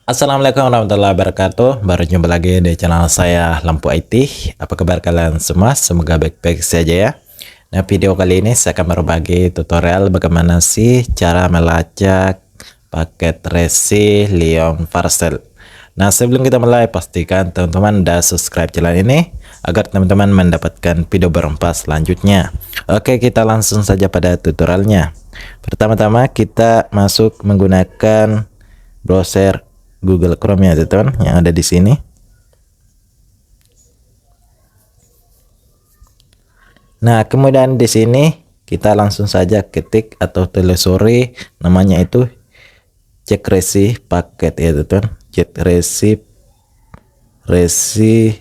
Assalamualaikum warahmatullahi wabarakatuh. Baru jumpa lagi di channel saya Lampu IT. Apa kabar kalian semua? Semoga baik-baik saja ya. Nah, video kali ini saya akan berbagi tutorial bagaimana sih cara melacak paket resi Lyon Parcel. Nah, sebelum kita mulai, pastikan teman-teman udah subscribe channel ini agar teman-teman mendapatkan video berempat selanjutnya. Oke, kita langsung saja pada tutorialnya. Pertama-tama kita masuk menggunakan browser Google Chrome ya teman-teman yang ada di sini. Nah, kemudian di sini kita langsung saja ketik atau telusuri namanya itu cek resi paket ya teman-teman. Cek resi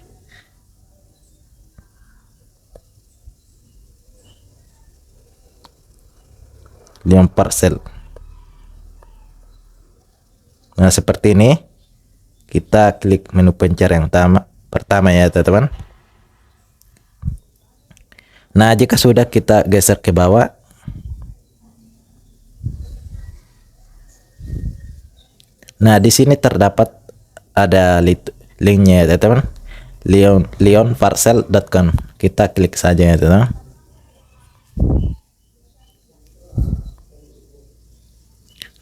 Lyon Parcel. Nah, seperti ini. Kita klik menu pencarian pertama ya teman-teman. Nah, jika sudah kita geser ke bawah. Nah, di sini terdapat ada linknya ya teman-teman. lyonparcel.com. Kita klik saja ya teman-teman.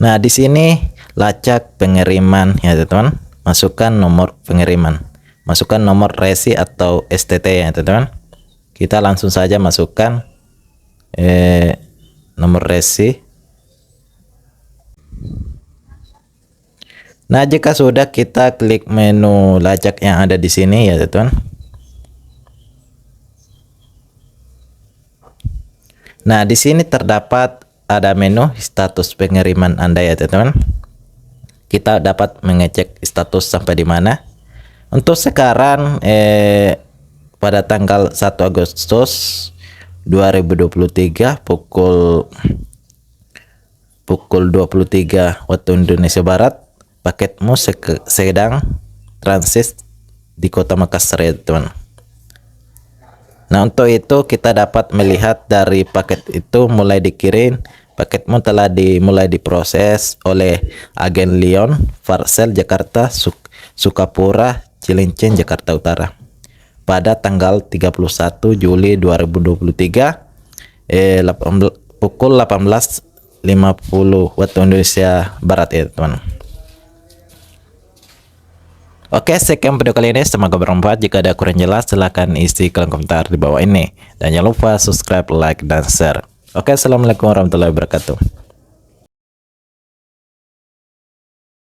Nah, di sini lacak pengiriman ya teman-teman. Masukkan nomor pengiriman, masukkan nomor resi atau STT ya teman-teman. Kita langsung saja masukkan nomor resi. Nah, jika sudah, kita klik menu lacak yang ada di sini ya teman-teman. Nah, di sini terdapat ada menu status pengiriman Anda ya teman-teman. Kita dapat mengecek status sampai di mana. Untuk sekarang pada tanggal 1 Agustus 2023 pukul 23 waktu Indonesia Barat, paketmu sedang transit di Kota Makassar ya teman. Nah, untuk itu kita dapat melihat dari paket itu mulai dikirim. Paketmu telah mulai diproses oleh agen Lyon Parcel Jakarta Sukapura Cilincing Jakarta Utara pada tanggal 31 Juli 2023 pukul 18.50 waktu Indonesia Barat ya teman. Oke, sekian video kali ini, semoga bermanfaat. Jika ada kurang jelas silahkan isi kolom komentar di bawah ini, dan jangan lupa subscribe, like, dan share. Oke, assalamualaikum warahmatullahi wabarakatuh.